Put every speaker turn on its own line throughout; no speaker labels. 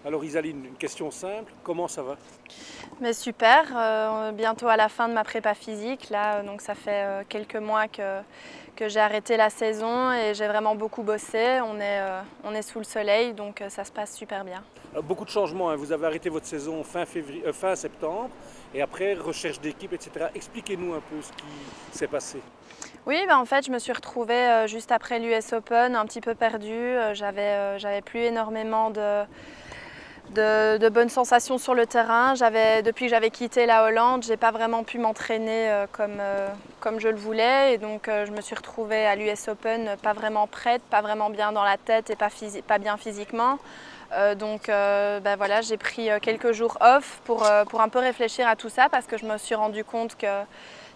Alors Isaline, une question simple, comment ça va?
Mais super, bientôt à la fin de ma prépa physique, là, donc ça fait quelques mois que j'ai arrêté la saison et j'ai vraiment beaucoup bossé. On est sous le soleil, donc ça se passe super bien.
Beaucoup de changements, hein. Vous avez arrêté votre saison fin septembre et après recherche d'équipe, etc. Expliquez-nous un peu ce qui s'est passé.
Oui, ben en fait, je me suis retrouvée juste après l'US Open, un petit peu perdue. J'avais plus énormément de bonnes sensations sur le terrain. Depuis que j'avais quitté la Hollande, j'ai pas vraiment pu m'entraîner comme je le voulais. Et donc, je me suis retrouvée à l'US Open pas vraiment prête, pas vraiment bien dans la tête et pas bien physiquement. Ben voilà, j'ai pris quelques jours off pour un peu réfléchir à tout ça parce que je me suis rendu compte que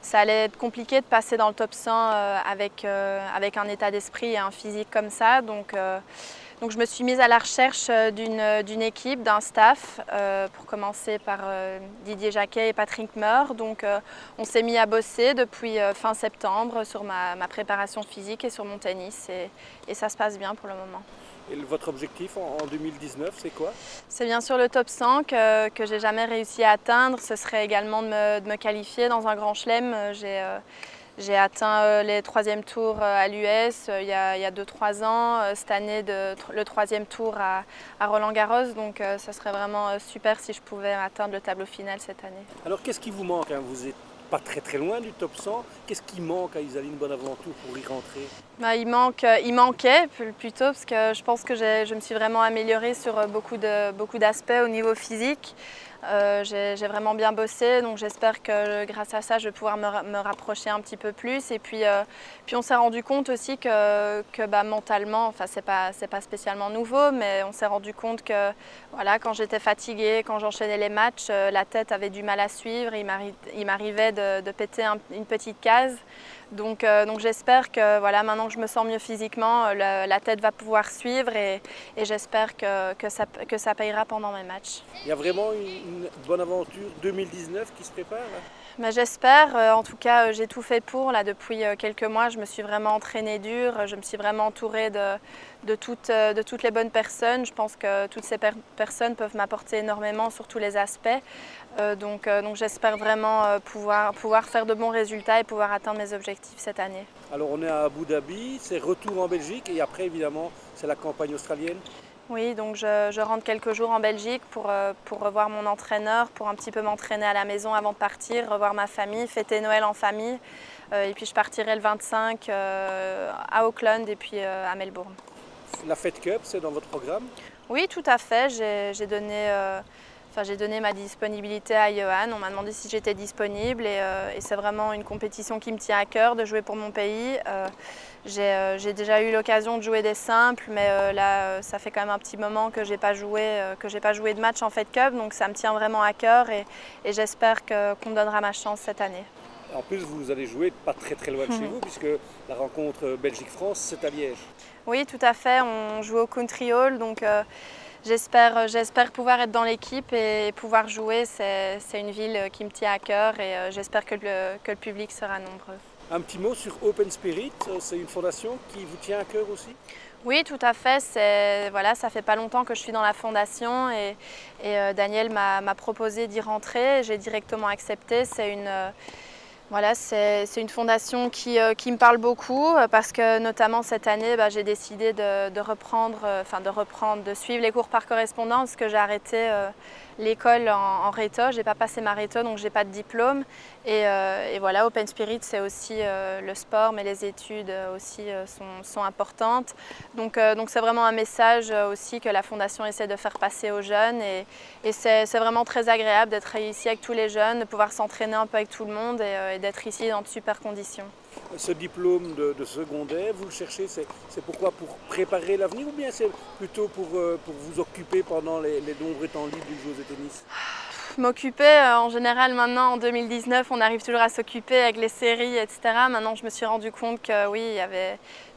ça allait être compliqué de passer dans le top 100 avec un état d'esprit et un physique comme ça. Donc je me suis mise à la recherche d'une équipe, d'un staff, pour commencer par Didier Jacquet et Patrick Meur. Donc on s'est mis à bosser depuis fin septembre sur ma préparation physique et sur mon tennis et ça se passe bien pour le moment.
Et votre objectif en 2019, c'est quoi?
C'est bien sûr le top 100 que j'ai jamais réussi à atteindre. Ce serait également de me qualifier dans un grand chelem. J'ai atteint les 3e tours à l'US il y a 2-3 ans. Cette année, le 3e tour à Roland-Garros. Donc ça serait vraiment super si je pouvais atteindre le tableau final cette année.
Alors qu'est-ce qui vous manque, hein? Vous n'êtes pas très loin du top 100. Qu'est-ce qui manque à Isaline Bonaventure pour y rentrer?
Bah, il manquait plutôt parce que je pense que je me suis vraiment améliorée sur beaucoup d'aspects au niveau physique. J'ai vraiment bien bossé, donc j'espère que grâce à ça, je vais pouvoir me rapprocher un petit peu plus. Et puis on s'est rendu compte aussi que bah, mentalement, enfin c'est pas spécialement nouveau, mais on s'est rendu compte que voilà, quand j'étais fatiguée, quand j'enchaînais les matchs, la tête avait du mal à suivre. Il m'arrivait de péter une petite case. Donc j'espère que voilà, maintenant que je me sens mieux physiquement, la tête va pouvoir suivre et j'espère que ça payera pendant mes matchs.
Il y a vraiment une bonne aventure 2019 qui se prépare, hein?
Ben, j'espère, en tout cas j'ai tout fait pour. Là, depuis quelques mois, je me suis vraiment entraînée dur, je me suis vraiment entourée de toutes les bonnes personnes. Je pense que toutes ces personnes peuvent m'apporter énormément sur tous les aspects. Donc j'espère vraiment pouvoir faire de bons résultats et pouvoir atteindre mes objectifs cette année.
Alors on est à Abu Dhabi, c'est retour en Belgique et après évidemment c'est la campagne australienne.
Oui, donc je rentre quelques jours en Belgique pour revoir mon entraîneur, pour un petit peu m'entraîner à la maison avant de partir, revoir ma famille, fêter Noël en famille. Et puis je partirai le 25 à Auckland et puis à Melbourne.
La Fed Cup, c'est dans votre programme?
Oui, tout à fait. J'ai donné ma disponibilité à Johan. On m'a demandé si j'étais disponible et c'est vraiment une compétition qui me tient à cœur de jouer pour mon pays. J'ai déjà eu l'occasion de jouer des simples, mais là, ça fait quand même un petit moment que j'ai pas joué de match en Fed Cup, donc ça me tient vraiment à cœur et j'espère qu'on me donnera ma chance cette année.
En plus, vous allez jouer pas très loin de chez vous, puisque la rencontre Belgique-France, c'est à Liège.
Oui, tout à fait. On joue au Country Hall, donc j'espère pouvoir être dans l'équipe et pouvoir jouer. C'est une ville qui me tient à cœur et j'espère que le public sera nombreux.
Un petit mot sur Open Spirit, c'est une fondation qui vous tient à cœur aussi?
Oui, tout à fait. Voilà, ça fait pas longtemps que je suis dans la fondation et Daniel m'a proposé d'y rentrer. J'ai directement accepté. Voilà, c'est une fondation qui me parle beaucoup parce que notamment cette année, bah, j'ai décidé de suivre les cours par correspondance parce que j'ai arrêté l'école en réto. J'ai pas passé ma réto, donc j'ai pas de diplôme. Et voilà, Open Spirit, c'est aussi le sport, mais les études aussi sont importantes. Donc c'est vraiment un message aussi que la fondation essaie de faire passer aux jeunes. Et c'est vraiment très agréable d'être ici avec tous les jeunes, de pouvoir s'entraîner un peu avec tout le monde et d'être ici dans de super conditions.
Ce diplôme de secondaire, vous le cherchez, c'est pourquoi? Pour préparer l'avenir ou bien c'est plutôt pour vous occuper pendant les nombreux temps libres du joueuse de tennis?
M'occuper, en général maintenant en 2019, on arrive toujours à s'occuper avec les séries, etc. Maintenant je me suis rendu compte que oui,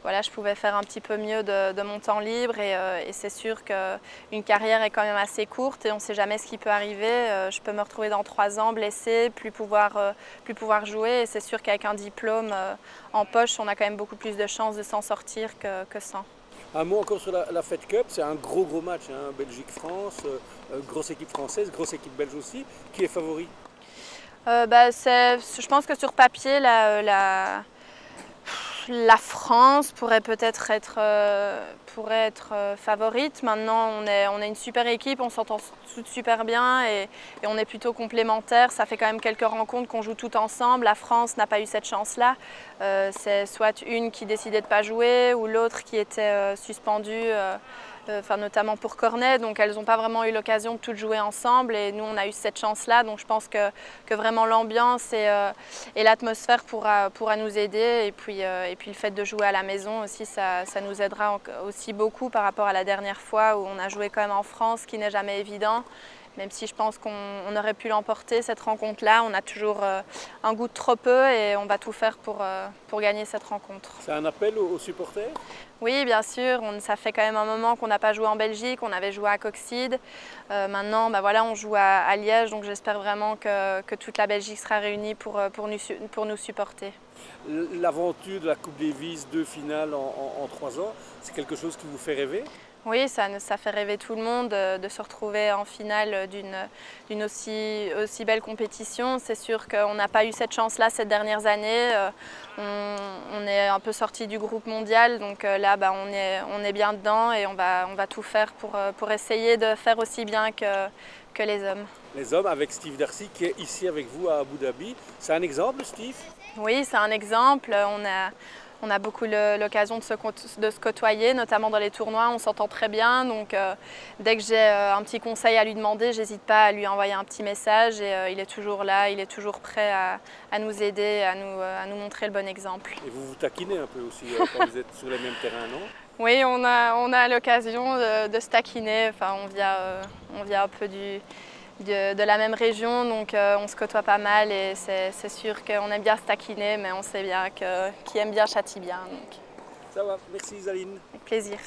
voilà, je pouvais faire un petit peu mieux de mon temps libre et c'est sûr qu'une carrière est quand même assez courte et on ne sait jamais ce qui peut arriver. Je peux me retrouver dans 3 ans blessée, plus pouvoir jouer et c'est sûr qu'avec un diplôme en poche, on a quand même beaucoup plus de chances de s'en sortir que sans.
Un mot encore sur la Fed Cup, c'est un gros match, hein, Belgique-France, grosse équipe française, grosse équipe belge aussi. Qui est favori?
Je pense que sur papier, la France pourrait peut-être être, favorite. Maintenant, on est une super équipe, on s'entend super bien et on est plutôt complémentaires. Ça fait quand même quelques rencontres qu'on joue tout ensemble. La France n'a pas eu cette chance-là. C'est soit une qui décidait de ne pas jouer ou l'autre qui était suspendue. Notamment pour Cornet, donc elles n'ont pas vraiment eu l'occasion de toutes jouer ensemble et nous on a eu cette chance-là, donc je pense que vraiment l'ambiance et l'atmosphère pourra nous aider et puis le fait de jouer à la maison aussi ça nous aidera aussi beaucoup par rapport à la dernière fois où on a joué quand même en France, ce qui n'est jamais évident. Même si je pense qu'on aurait pu l'emporter cette rencontre-là, on a toujours un goût de trop peu et on va tout faire pour gagner cette rencontre.
C'est un appel aux supporters?
Oui, bien sûr. Ça fait quand même un moment qu'on n'a pas joué en Belgique, on avait joué à Coxyde. Maintenant, voilà, on joue à Liège, donc j'espère vraiment que toute la Belgique sera réunie pour nous supporter.
L'aventure de la Coupe Davis, 2 finales en 3 ans, c'est quelque chose qui vous fait rêver?
Oui, ça fait rêver tout le monde de se retrouver en finale d'une aussi belle compétition. C'est sûr qu'on n'a pas eu cette chance-là ces dernières années. On est un peu sorti du groupe mondial, donc là on est bien dedans et on va tout faire pour essayer de faire aussi bien que les hommes.
Les hommes avec Steve Darcy qui est ici avec vous à Abu Dhabi. C'est un exemple, Steve?
Oui, c'est un exemple. On a beaucoup l'occasion de se côtoyer, notamment dans les tournois, on s'entend très bien. Donc dès que j'ai un petit conseil à lui demander, j'hésite pas à lui envoyer un petit message et il est toujours là, il est toujours prêt à nous aider, à nous montrer le bon exemple.
Et vous vous taquinez un peu aussi quand vous êtes sur les mêmes terrains, non?
Oui, on a l'occasion de se taquiner. Enfin, on vient un peu de la même région, donc on se côtoie pas mal et c'est sûr qu'on aime bien se taquiner, mais on sait bien qui aime bien châtie bien. Donc.
Ça va, merci Isaline.
Avec plaisir.